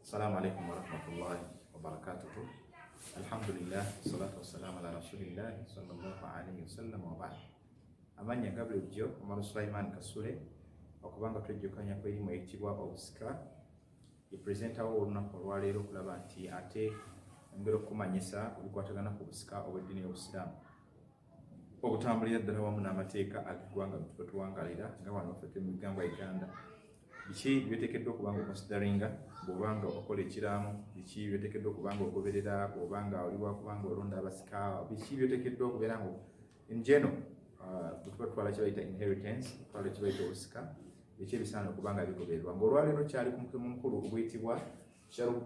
Assalamu alaikum wa rahmatullahi wa barakatuh. Alhamdulillah, salatu wassalamu ala rasulillah sallallahu alayhi wa sallam wa ba'd. Amanya gabule ujjo Omar Sulaiman Kasule okubanga twejjukanya kwerimu eyitibwa obusika yepresentawo olunaku olwaleero okulaba nti ate engero okumanyisa obukwatagana ku busika obw'eddiini y'Obusiraamu obutambulira ddala wamu n'amateeka ag'eggwanga gye tuwangalira nga wano waffe mu ggwanga Uganda. Biki byeteekeddwa okubanga okonsideringa bw'obanga okola ekiraamu, biki byeteekeddwa okubanga ogoberera bw'obanga oli wakubanga olonda abasika, biki byeteekeddwa okubeera nga in general bwe twala kye bayita inheritance, twala kye bayita obusika, biki ebisaana okubanga bigobererwa. Ng'olwaleero kyali ku mulimu omukulu oguyitibwa sharhu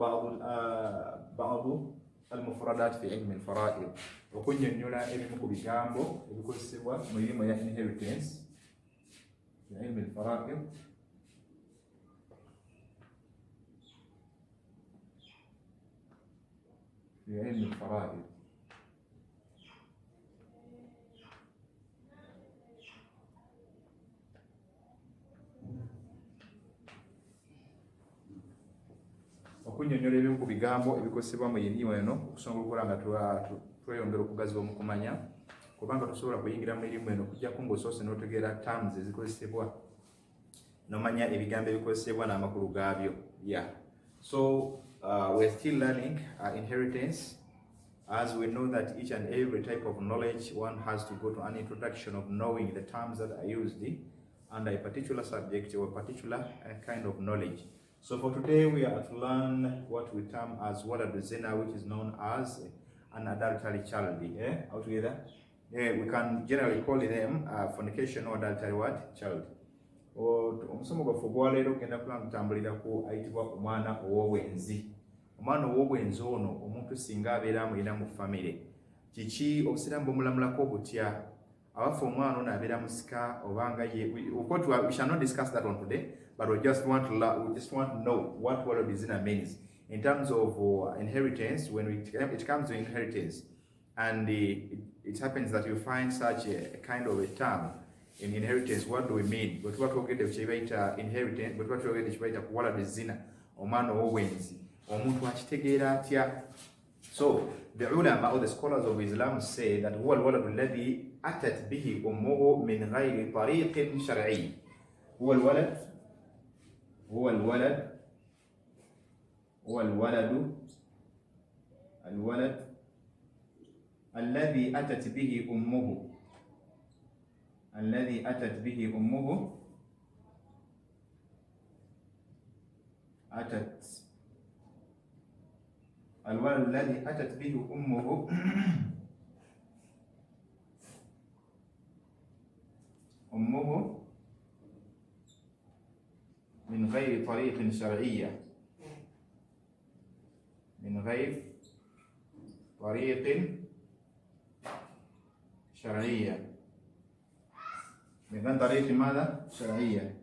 ba'du al-mufradat fi ilmi al-fara'id, okunnyonnyola ebimu ku bigambo ebikozesebwa mu mirimu ya inheritance fi ilmi al-fara'id. في علم الفرائض. Okunnyonnyola ebimu ku bigambo ebikozesebwa mu mirimu eno okusobola nga tweyongera okugaziwa mu kumanya, kubanga tusobola kuyingira mu mirimu eno okuggyako ng'osoose n'otegeera terms ezikozesebwa n'omanya ebigambo ebikozesebwa n'amakulu gaabyo. So we're still learning inheritance, as we know that each and every type of knowledge one has to go to an introduction of knowing the terms that are used under a particular subject or a particular kind of knowledge. So for today we are to learn what we term as walad zina, which is known as an adultery child. Altogether, we can generally call them fornication or adultery child. Omusomo gwaffe ogwaleero ogenda kutambulirako ayitibwa omwana ow'obwenzi. Omwana ow'obwenzi ono omuntu singa abeera amulina mu famire, kiki obusiraamu bumulamulako butya? Abaffe omwana ono abeera musika obanga ye, we shall not discuss that one today, but we just want to know what walad zina means in terms of inheritance. When it comes to inheritance, and it happens that you find such a kind of a term in inheritance, what do we mean? But what we get the inheritance, but what we get the walad zina, omwana ow'obwenzi, omuntu akitegeera atya? So the ulama or the scholars of Islam say that huwa alwalad alladhi atat bihi ummuhu min ghayri tariqin shar'i. Huwa alwalad alladhi atat bihi ummuhu الذي أتت به أمه الولد الذي أتت به أمه من غير طريق شرعية، من غير طريق شرعية، من غير طريق ماذا؟ شرعية.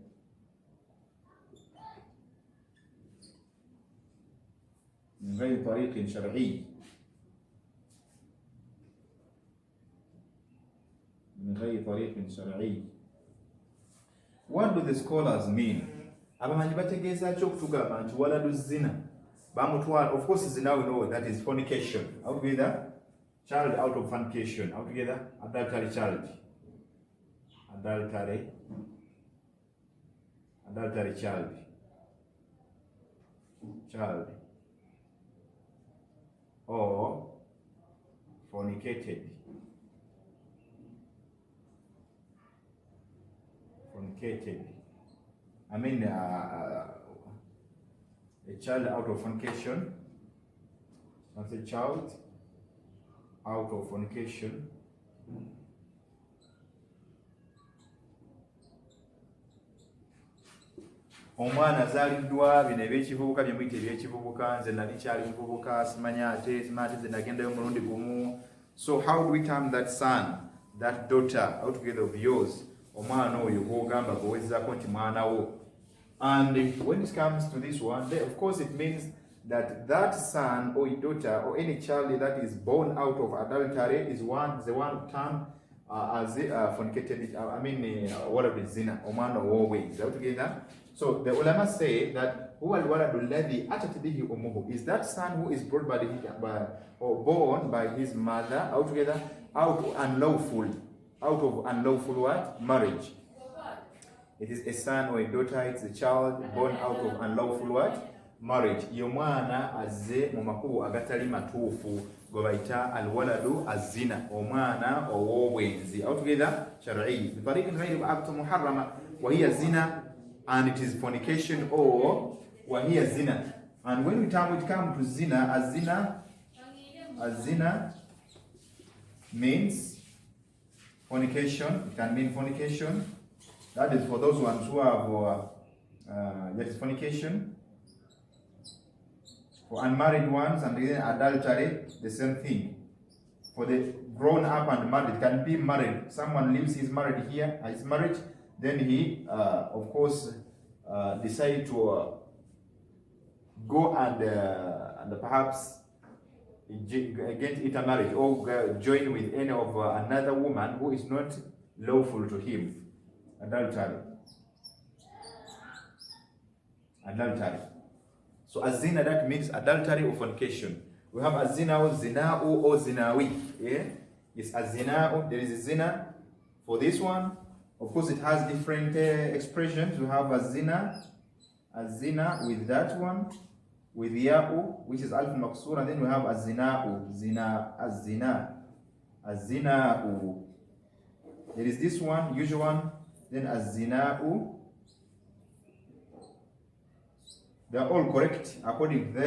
من غير طريق شرعي. من غير طريق شرعي. What do the scholars mean? Abamanyi bategeeza ki okutugamba nti waladu zina bamutwala? Of course zina we know that is fornication. Altogether, child out of fornication. Altogether, adultery child. Adultery child or fornicated I mean a child out of fornication. That's a child out of fornication. Omwana azaliddwa bino ebyekivubuka bye muyita ebyekivubuka, nze nali kyali muvubuka simanya ate nze nagendayo omulundi gumu. So how do we term that son, that daughter altogether of yours? Omwana oyo gw'ogamba gw'owezzaako nti mwana wo. And when it comes to this one, of course it means that that son or daughter or any child that is born out of adultery is the one termed as fornicated, walad zina, omwana ow'obwenzi. Altogether, so the ulama say that هو الولد الذي أتت به أمه is that son who is brought or born by his mother altogether out of unlawful what? Marriage. It is a son or a daughter, it's a child born out of unlawful what? Marriage. Omwana azze mu makubo agatali matuufu gwe bayita alwaladu azina, omwana ow'obwenzi altogether shar'i bitariqin ghayri muharrama wa hiya zina, and it is fornication or wa hiya zina. And when we come to zina, azina means fornication. It can mean fornication. That is for those ones who have that is fornication. For unmarried ones, and then adultery, the same thing. For the grown up and married, it can be married. Someone lives, he's married here, he's married, then he, of course, decide to go and perhaps get intermarriage or join with any of another woman who is not lawful to him. Adultery. So azina, that means adultery or fornication. We have azina or zina'u or zinawi. Yeah? Yes, azina'u, there is a zina. For this one, of course, it has different expressions. We have azina with that one, with ya'u, which is alf maqsur, and then we have azina'u, azina'u. There is this one, usual one, then azina'u. They are all correct according to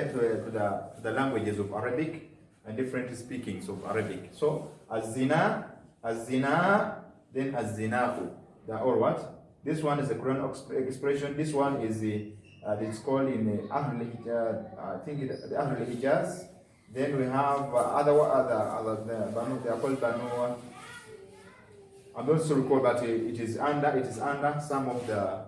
the languages of Arabic and different speakings of Arabic. So azina, then azina'u. They are all what? This one is a Quran expression. This one is it's called in I think the Ahlul Hijaz. Then we have other they are called Banu. I'm not so recall, but it is under some of the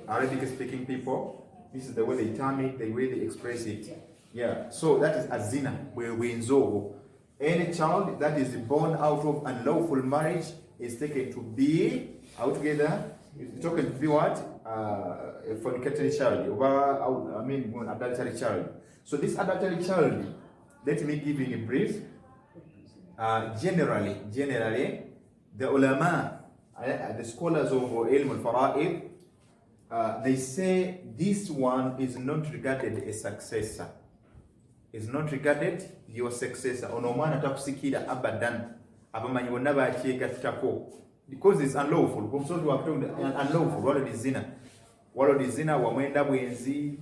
Arabic speaking people. This is the way they term it, the way they express it. Yeah. So that is azina, wobwenzi. Any child that is born out of unlawful marriage is taken to be altogether. It's taken to be what? A fornicating child, an adultery child. So this adultery child, let me give you a brief. Generally, the ulama, the scholars of ilm al-fara'id, they say this one is not regarded a successor. Is not regarded your successor. Omwana takusikira abadan. Abamanyi bonna bakyegattako. Because it's unlawful. Unlawful. Walodi zina wamwenda bwenzi.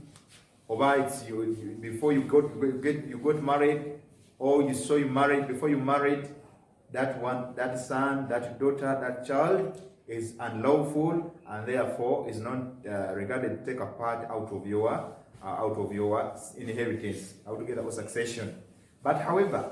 Oba it's you before you got married, or you saw you married before you married. That one, that son, that daughter, that child is unlawful, and therefore is not regarded to take a part out of your inheritance, altogether or succession. But however,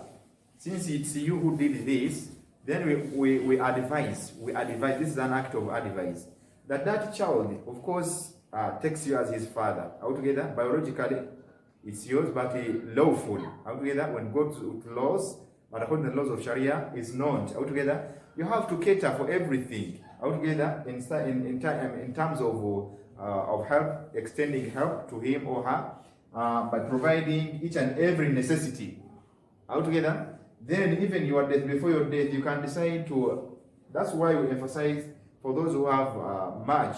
since it's you who did this, then we advise. This is an act of advice that child, of course, takes you as his father. Altogether, biologically, it's yours, but lawful. Altogether, when go to laws. But according to the laws of Sharia, is not. Altogether, you have to cater for everything. Altogether, in terms of help, extending help to him or her, by providing each and every necessity. Altogether, then even your death, before your death, you can decide to. That's why we emphasize for those who have much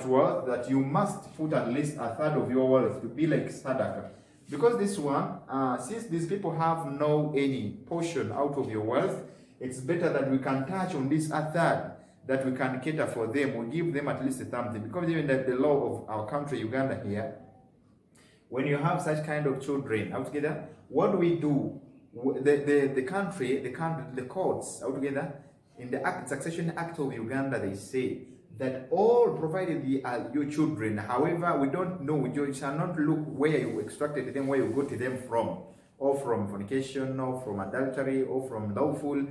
wealth that you must put at least a third of your wealth to be like sadaqah. Because this one, since these people have no any portion out of your wealth, it's better that we can touch on this a third, that we can cater for them, or give them at least a something. Because even the law of our country, Uganda here, when you have such kind of children altogether, what do we do? The country, the courts altogether, in the Succession Act of Uganda, they say that all provided your children, however, we don't know, you shall not look where you extracted them, where you got them from, or from fornication, or from adultery, or from lawful,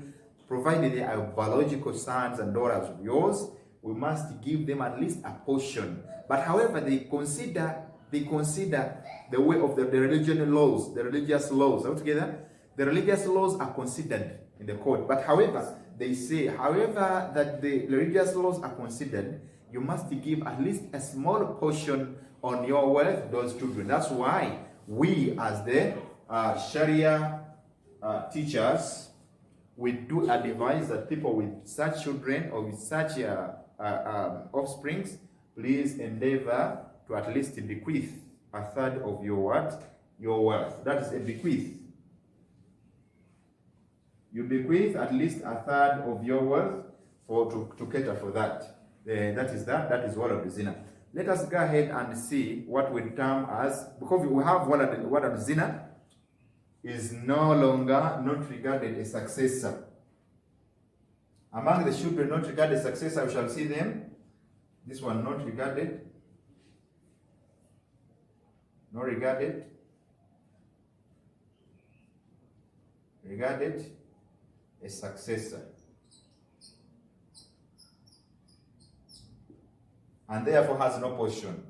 provided they are biological sons and daughters of yours, we must give them at least a portion. But however, they consider the way of the religious laws altogether. The religious laws are considered in the court. But however, they say, that the religious laws are considered, you must give at least a small portion on your wealth, those children. That's why we, as the Sharia teachers, we do advise that people with such children or with such offsprings, please endeavor to at least bequeath a third of your what? Your wealth. That is a bequeath. You bequeath at least a third of your wealth to cater for that. That is what of zina. Let us go ahead and see what we term as, because we have what of zina is no longer not regarded a successor. Among the children not regarded successor, we shall see them. This one not regarded, not regarded, regarded a successor, and therefore has no portion.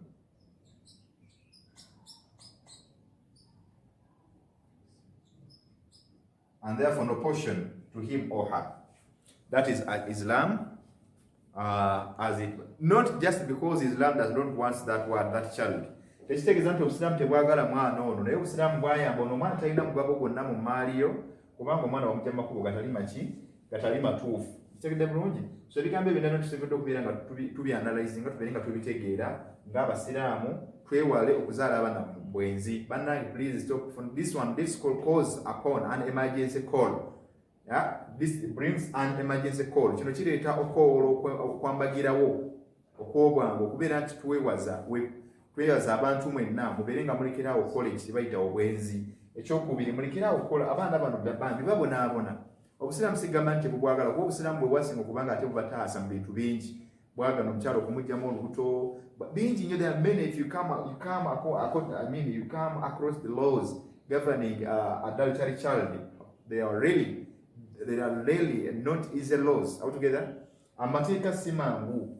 And therefore no portion to him or her. That is Islam as it, not just because Islam does not want that word, that child. Ekitegeeza nti Obusiraamu tebwagala mwana ono, naye Obusiraamu bwayamba ono omwana talina mugabo gwonna mu maaliyo, kubanga omwana wamutya makubo gatali matuufu. Kitegedde bulungi? So ebigambo ebyo nabyo tusobola okubeera nga tubyanalize nga tubeere nga tubitegeera ng'Abasiraamu, twewale okuzaala abaana mu bwenzi. Bannange, please stop from this one. This call calls upon an emergency call. Yeah? This brings an emergency call. Kino kireeta okwambagirawo okw'obwangu okubeera nti twewaza abantu mwenna mubeere nga mulekerawo okukola ekibayita obwenzi. Ekyokubiri, mulekerawo okukola abaana bano bambi babonaabona. Obusiraamu sigamba nti bubwagala, kuba Obusiraamu bwe bwasinga okubanga ate bubataasa mu bintu bingi. Bwagala omukyalo okumugyamu olubuto bingi nnyo. There are many. If you come across the laws governing adultery child, they are really not easy laws altogether. Amateeka si mangu.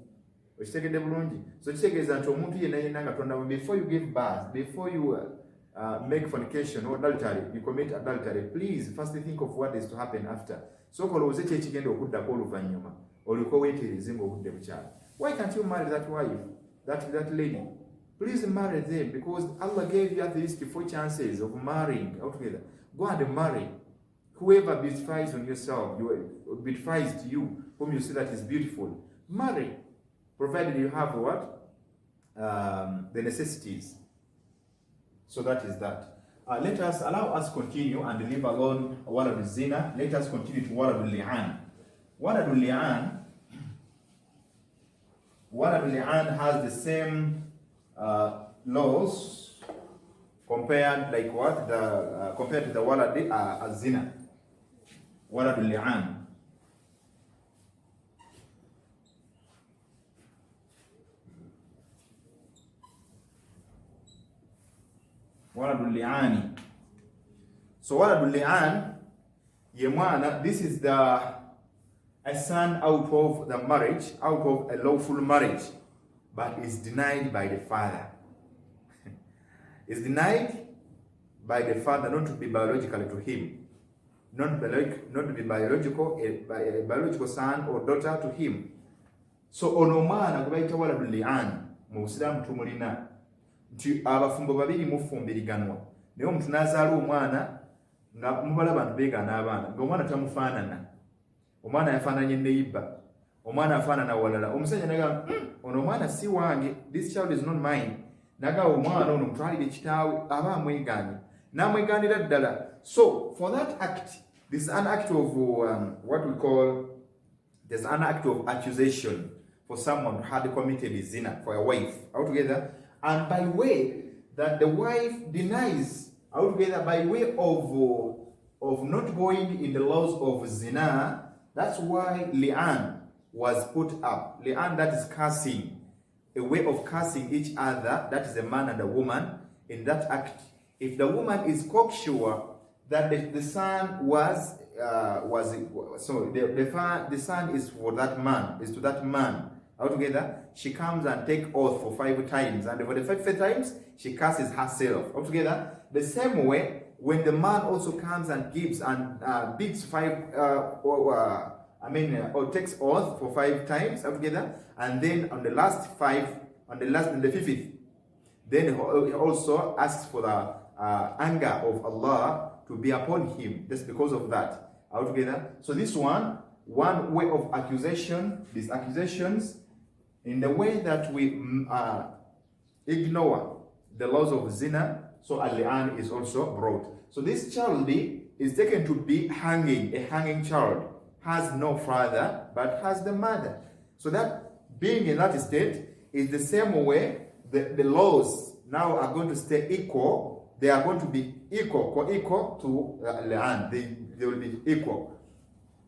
Okitegedde bulungi? So kitegeeza nti omuntu yenna nga tonda, before you give birth, before you make fornication or adultery, you commit adultery, please first think of what is to happen after. So kolowooze ki ekigenda okuddako oluvannyuma oliko weetereeze ng'obudde bukyali. Why can't you marry that wife, that lady? Please marry them, because Allah gave you at least 4 chances of marrying altogether. Go and marry. Whoever beautifies on yourself, beautifies to you, whom you see that is beautiful, marry, provided you have what? The necessities. So that is that. Allow us continue and leave alone walad zina. Let us continue to walad li'an. Walad li'an has the same laws compared to the walad zina. Walad li'an. Waladul li'ani. So waladul li'an, yemwana, this is a son out of the marriage, out of a lawful marriage, but is denied by the father. Is denied by the father, not to be biologically to him, not to be biological, a biological son or daughter to him. So onomwana kubaita waladul li'an mu Busiraamu tumulina nti abafumbo babiri mufumbiriganwa, naye omuntu n'azaala omwana nga mubala abantu beegaana abaana, ng'omwana tamufaanana. Omwana yafaananye neiba, omwana afaanana walala. Omusajja n'agamba ono omwana si wange, this child is not mine. N'agamba omwana ono mutwalire kitaawe, aba amwegaanye, n'amwegaanira ddala. So for that act, this is an act of there's an act of accusation for someone who had committed zina, for a wife altogether. And by way that the wife denies altogether, by way of not going in the laws of zina, that's why li'an was put up. Li'an, that is cursing, a way of cursing each other, that is a man and a woman in that act. If the woman is cocksure that the son the son is for that man, is to that man altogether, she comes and take oath for 5 times, and for the 5th times she curses herself altogether. The same way, when the man also comes and gives and bids or takes oath for 5 times altogether, and then on the last 5, on the 5th, then he also asks for the anger of Allah to be upon him. That's because of that. Altogether. So this one way of accusation, these accusations, in the way that we ignore the laws of zina, so al-li'an is also brought. So this child is taken to be hanging, a hanging child, has no father, but has the mother. So that being in that state is the same way the laws now are going to stay equal. They are going to be equal to li'an. They will be equal.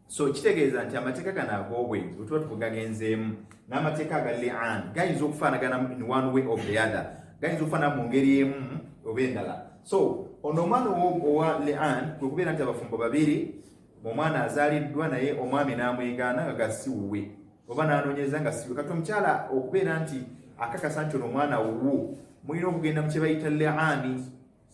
So kitegeeza nti amateeka gano ag'obwenzi bwe tuba tugagenzeemu n'amateeka aga li'an gayinza okufaanagana in one way or the other, gayinza okufaanana mu ngeri emu oba endala. So ono omwana owa li'an kwe kubeera nti abafumbo babiri, omwana azaaliddwa naye omwami n'amwegaana nga gasiwuwe oba n'anoonyeza nga siwe. Kati omukyala okubeera nti akakasa nti ono omwana wuwo, mulina okugenda mu kye bayita li'ani,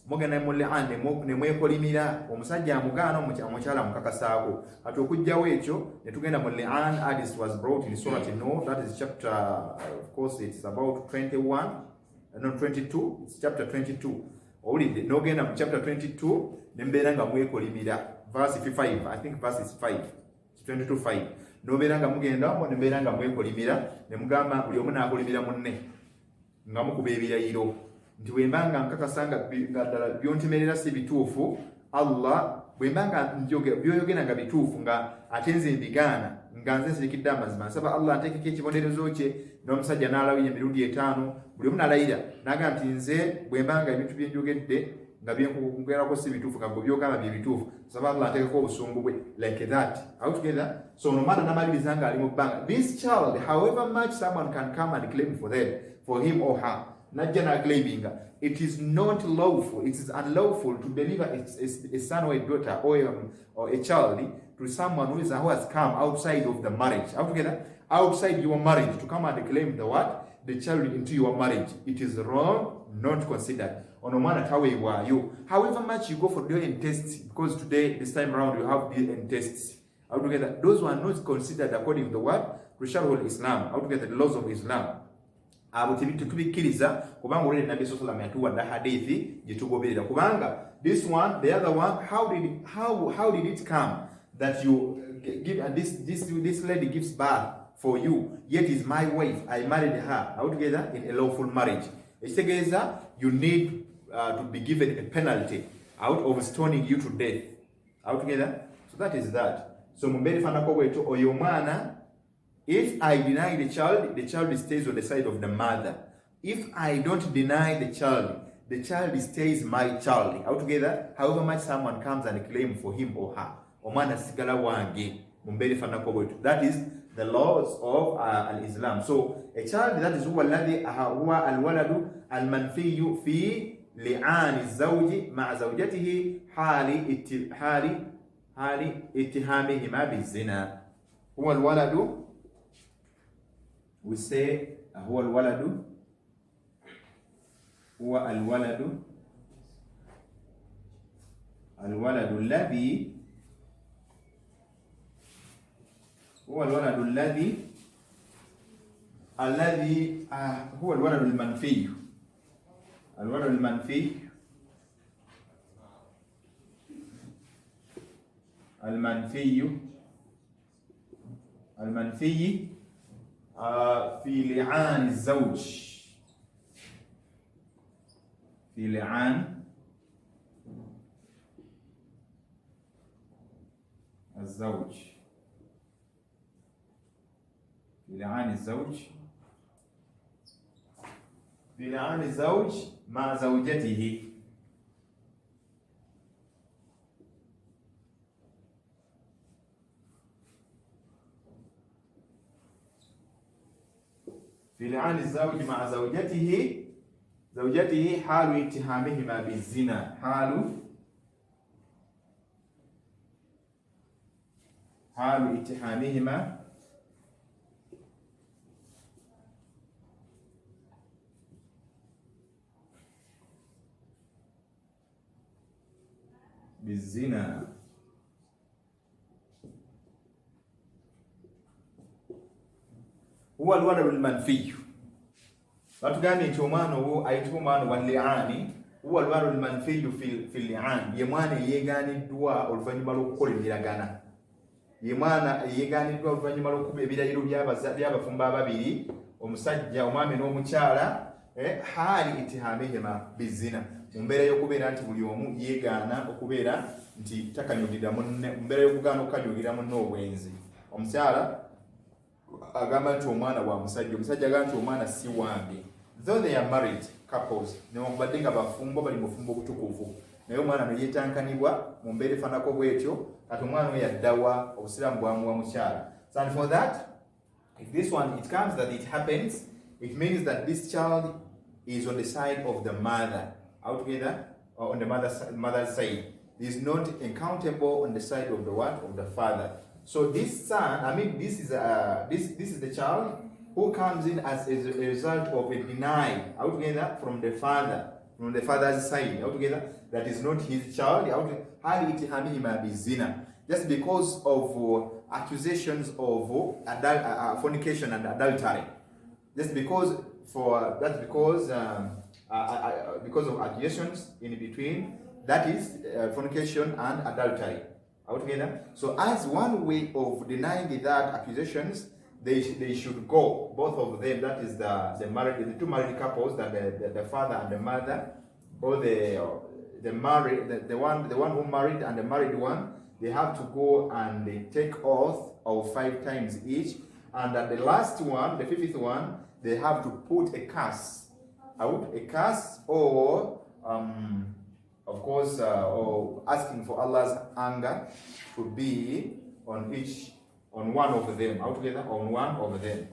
mugenda mu li'an ne mwekolimira, omusajja amugaana, omukyala amukakasaako. Kati okujjawo ekyo ne tugenda mu li'an. Hadith was brought in Surah An-Nur, that is chapter, of course it's about 22, it's chapter 22. Owulidde n'ogenda mu chapter 22 ne mbeera nga mwekolimira, verse 5, I think verse is 5, 22:5. N'obeera nga mugenda ne mbeera nga mwekolimira ne mugamba buli omu n'akolimira munne nga mukuba ebirayiro nti bwe mba nga nkakasa nga ddala byontemerera si bituufu, Allah bwe mba nga byoyogera nga bituufu nga ate nze mbigaana nga nze nsirikidde amazima, nsaba Allah anteekeko ekibonerezo kye. N'omusajja n'alawira emirundi 5, buli omu n'alayira n'agamba nti nze bwe mba nga ebintu bye njogedde nga byenkugerako si bituufu nga bwe byogamba bye bituufu, nsaba Allah anteekeko obusungu bwe, like that. Out together. So no matter n'amaliriza nga ali mu bbanga, this child, however much someone can come and claim for him or her, najja n'aclaiming, it is not lawful, it is unlawful to deliver a son or a daughter or a child to someone who has come outside of the marriage. Out together. Outside your marriage, to come and claim the child into your marriage. It is wrong, not considered. However much you go for DNA tests, because today, this time around, you have DNA tests. Altogether, those who are not considered according to the what? To Sharhul Islam. Altogether, the laws of Islam. Tukubikiriza kubanga olele Nabi sallallahu alayhi wa sallam yatuwa hadithi gyetugoberera kubanga this one, the other one, how did it come that you give this lady gives birth for you, yet is my wife, I married her, altogether in a lawful marriage. Ekitegeeza you need to be given a penalty out of stoning you to death. Altogether, so that is that. So mumbere fanako bwetu oyo mwana, if I deny the child stays on the side of the mother. If I don't deny the child stays my child. Altogether, however much someone comes and claim for him or her, omwana sigala wange mumbere fanako bwetu. That is the laws of al-Islam. So a child, that is huwa al-waladu al-manfiyu fi li'ani zawji ma'a zawjatihi hali ittihamihima bizina. Huwa al-waladu, we say huwa al-waladu alladhi هو الولد الذي هو الولد المنفي. الولد المنفي في لعان الزوج، في لعان الزوج، بلعان الزوج مع زوجته. في لعان الزوج مع زوجته حال اتهامهما بالزنا، حال اتهامهما بالزنا. هو الولد المنفي. batugambye nti omwana owo ayitibwa omwana wa li'ani huwa alwalu almanfiyu fi li'an, ye mwana eyeegaaniddwa oluvannyuma lw'okukola emiragana, ye mwana eyeegaaniddwa oluvannyuma lw'okuba ebirayiro by'abafumbo ababiri, omusajja omwami n'omukyala, haali itihamihima bizina, mu mbeera y'okubeera nti buli omu yeegaana okubeera nti takanyugirira munne, mu mbeera y'okugaana okukanyugirira munne obwenzi. Omukyala agamba nti omwana wa musajja, omusajja agamba nti omwana si wange. Though they are married couples, newankubadde nga bafumbo bali mu bufumbo obutukuvu, naye omwana ne yeetankanibwa mu mbeera efaanako bw'etyo, kati omwana oyo yaddawa, obusiraamu bwamuwa mukyala. So and for that, if this one, it comes that it happens, it means that this child is on the side of the mother, altogether, or on the mother's side. He is not accountable on the side of the what? Of the father. So this son, I mean, this is the child who comes in as a result of a denial altogether from the father's side, altogether, that is not his child, just because of accusations of fornication and adultery. Just because of accusations in between, that is fornication and adultery altogether. So as one way of denying that accusations, they should go, both of them, that is the two married couples, that the father and the mother, or the one who married and the married one, they have to go and they take oath of 5 times each, and at the last one, the 5th one, they have to put a curse out, or of course, or asking for Allah's anger to be on one of them, altogether on one of them.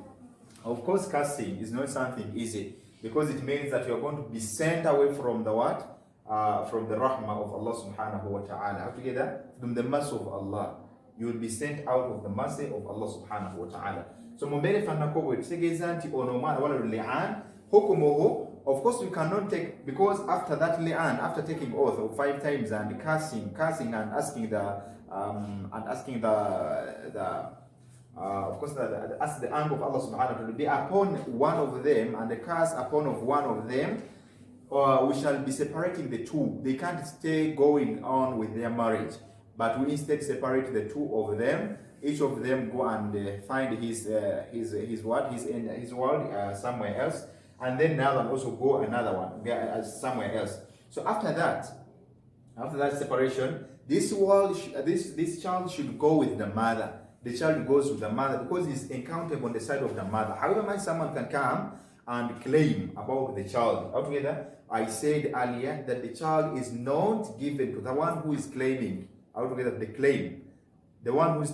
Of course, cursing is not something easy, because it means that you are going to be sent away from the what? From the rahmah of Allah subhanahu wa ta'ala. Altogether, from the mercy of Allah. You will be sent out of the mercy of Allah subhanahu wa ta'ala. So, Mumbere Fanako, Segezanti Onomana Wala Li'an, Hukumuhu, of course, we cannot take, because after that li'an, after taking oath of 5 times and cursing and asking of course, ask the anger of Allah subhanahu wa ta'ala to be upon one of them, and the curse upon of one of them, we shall be separating the two. They can't stay going on with their marriage, but we instead separate the two of them. Each of them go and find his world somewhere else, and then the other one also go another one somewhere else. So after that separation, this child should go with the mother. The child goes with the mother because he's accountable on the side of the mother. However, someone can come and claim about the child. Altogether, I said earlier that the child is not given to the one who is claiming. Altogether, the claim. The one whose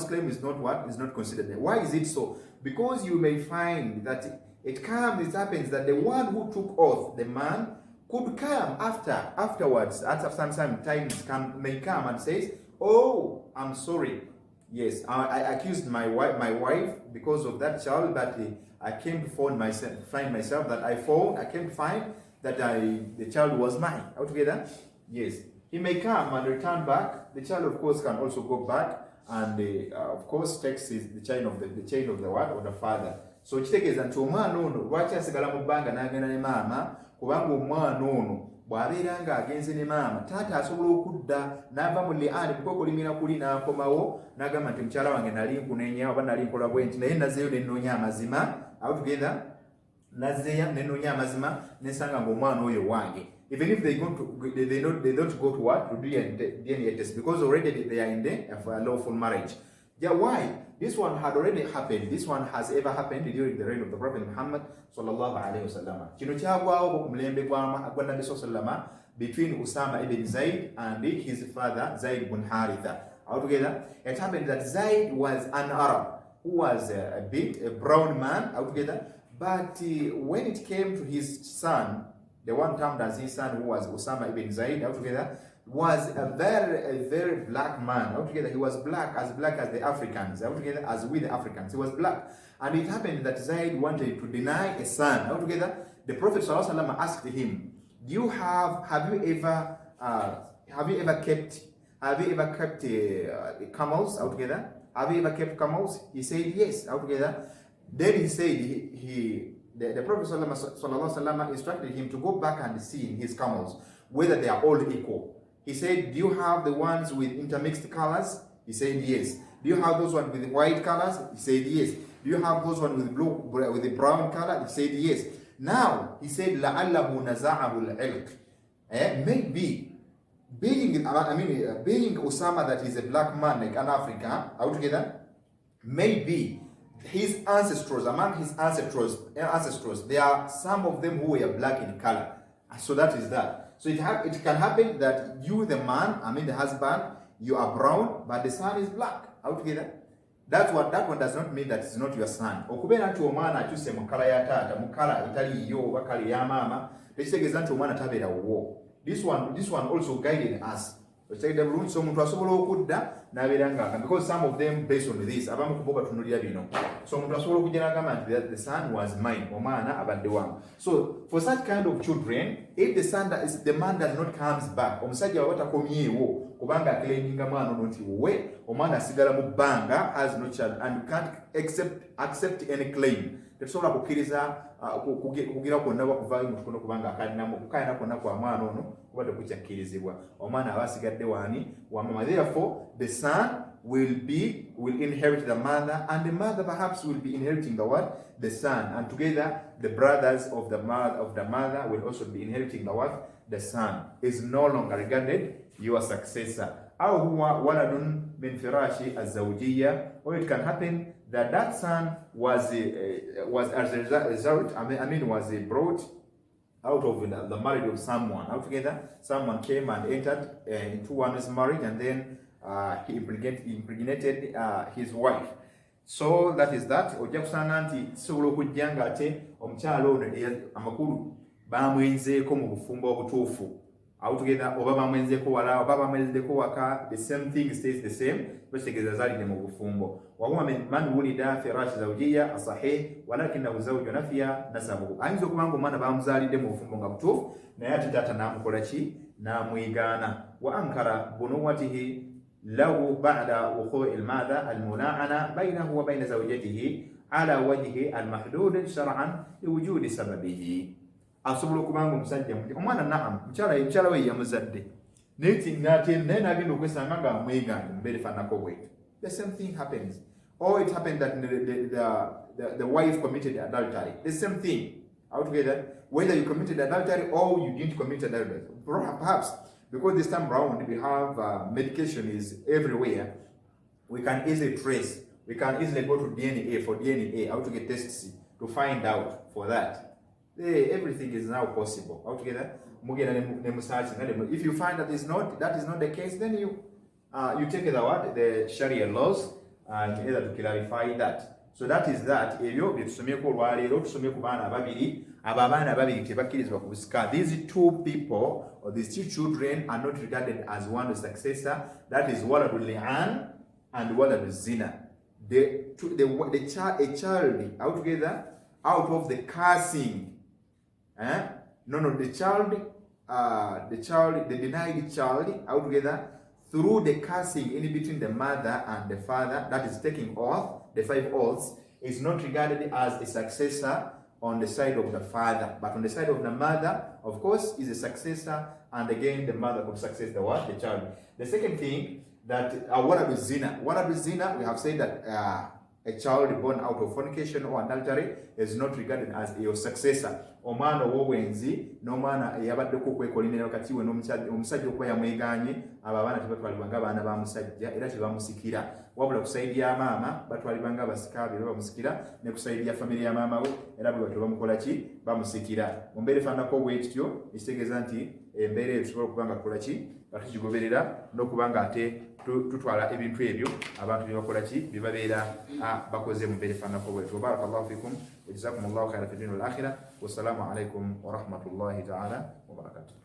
claim is not what? Is not considered. Why is it so? Because you may find that it happens that the one who took oath, the man, could come afterwards, after some time may come and says, "Oh, I'm sorry. Yes, I accused my wife because of that child, but I came to find myself that I came to find that the child was mine." Altogether, yes, he may come and return back. The child, of course, can also go back and of course takes the chain of the what of the father. So kitegeeza nti omwana ono lwaki asigala mu bbanga n'agenda ne maama, kubanga omwana ono bw'abeera ng'agenze ne maama, taata asobola okudda n'ava mu li'ani kukolimira kuli n'akomawo n'agamba nti mukyala wange nali nkunenya oba nali nkola bwe nti, naye nazzeeyo ne nnoonya amazima. Altogether, nazzeeyo ne nnoonya amazima n'ensanga ng'omwana oyo wange. Even if they don't go to what? To do DNA test, because already they are in a lawful marriage. Yeah, why? This one had already happened. This one has ever happened during the reign of the Prophet Muhammad sallallahu alaihi wasallam. Kino kyagwawo ku mulembe gwa Nabi sallallahu between Usama ibn Zayd and his father Zayd ibn Haritha. Altogether, it happened that Zayd was an Arab who was a brown man altogether, but when it came to his son, the one termed as his son, who was Usama ibn Zayd altogether, was a very black man. Altogether, he was black as the Africans. Altogether, as we the Africans, he was black. And it happened that Zayd wanted to deny a son. Altogether, the Prophet ﷺ asked him, have you ever kept camels? Altogether, have you ever kept camels? He said yes. Altogether, then he said the Prophet ﷺ instructed him to go back and see in his camels whether they are all equal. He said, do you have the ones with intermixed colors? He said, yes. Do you have those ones with white colors? He said, yes. Do you have those ones with with a brown color? He said, yes. Now, he said, لَعَلَّهُ نَزَعَهُ الْعِلْقِ. Maybe, being Osama that is a black man, like an African, altogether, maybe his ancestors, among his ancestors, there are some of them who were black in color. So that is that. So it can happen that you, the man, the husband, you are brown, but the son is black. Altogether. That one does not mean that it's not your son. Okubera nti omwana akyuse mu kala ya taata, mu kala etali yo oba kala ya maama, tekitegeeza nti omwana tabeera wo. This one also guided us. Okitegedde bulungi, so omuntu asobola okudda n'abeera nga, because some of them based on this, abamu ku bo batunulira bino. So omuntu asobola okujja n'agamba nti that the son was mine, omwana abadde wange. So for such kind of children, if the man does not comes back, omusajja bw'aba takomyeewo kubanga aclaiminga mwana ono nti wowe, omwana asigala mu bbanga, has no child, and you can't accept any claim. Tetusobola kukkiriza kugira kwonna bakuvaayo mu tukono kubanga akayina kwonna kwa mwana ono kuba tekukyakkirizibwa. Omwana aba asigadde waani? Wa mama. Therefore, the son will inherit the mother, and the mother perhaps will be inheriting the son, and together the brothers of the mother will also be inheriting the son. Is no longer regarded your successor. أو هو ولد من فراش الزوجية, or it can happen that son was as a result, was brought out of the marriage of someone. Altogether, someone came and entered into one's marriage, and then he impregnated his wife. So that is that. Ojja kusanga nti kisobola okujja nga ate omukyala ono amakulu bamwenzeeko mu bufumbo obutuufu. Altogether, oba bamwenzeeko wala, oba bamwenzeeko waka, the same thing stays the same. Bakitegeeza zaalidde mu bufumbo. Wahuma man wulida firashi zawjiyya asahih walakinahu zawju nafiya nasabuhu. Ayinza okuba nga omwana bamuzaalidde mu bufumbo nga butuufu, naye ate taata n'amukola ki? N'amwegaana. Wa ankara bunuwatihi lahu ba'da wuqu'i al-madha al-muna'ana baynahu wa bayna zawjatihi ala wajhi al-mahdud shar'an liwujudi sababihi. Asobola okubanga omusajja omwana naam mukyala we yamuzadde naye n'agenda okwesanga nga amwegaanye mubeere faanako bwetyo. The same thing happens. Or it happened that the wife committed adultery. The same thing. Altogether, whether you committed adultery or you didn't commit adultery, perhaps because this time around we have medication is everywhere, we can easily trace. We can easily go to DNA for DNA, how to get tests to find out for that. Everything is now possible. Altogether, if you find that is not the case, then you take the Sharia laws and either to clarify that. So that is that. Ebyo byetusomyeko olwaleero, tusomye ku baana babiri, abaana babiri tebakkirizibwa ku busika. These two people, or these two children, are not regarded as one successor. That is waladul li'an and waladul zina. A child altogether out of the cursing. The denied child altogether through the cursing in between the mother and the father, that is taking oath, the 5 oaths, is not regarded as a successor on the side of the father, but on the side of the mother, of course, is a successor, and again the mother could success the child. The second thing, that waladul zina, we have said that a child born out of fornication or adultery is not regarded as your successor. Omwana wobwenzi n'omwana eyabaddeko okwekolinira wakati we n'omusajja okuba yamwegaanye, abo abaana tebatwalibwa ng'abaana ba musajja era tebamusikira, wabula ku sayidi ya maama batwalibwa ng'abasika be bamusikira, ne ku sayidi ya famire ya maama we era bwe batyo bamukola ki? Bamusikira. Mu mbeera efaananako bw'ekityo ekitegeeza nti embeera eyo tusobola okuba nga tukola ki? Batukigoberera n'okuba nga ate tutwala ebintu ebyo abantu bye bakola ki? Bye babeera bakoze mu mbeera efaananako bwetyo. Barakallahu fikum wa jazakumullahu khairan fid dunya wal akhirah. Wassalamu alaikum wa rahmatullahi ta'ala wa barakatuh.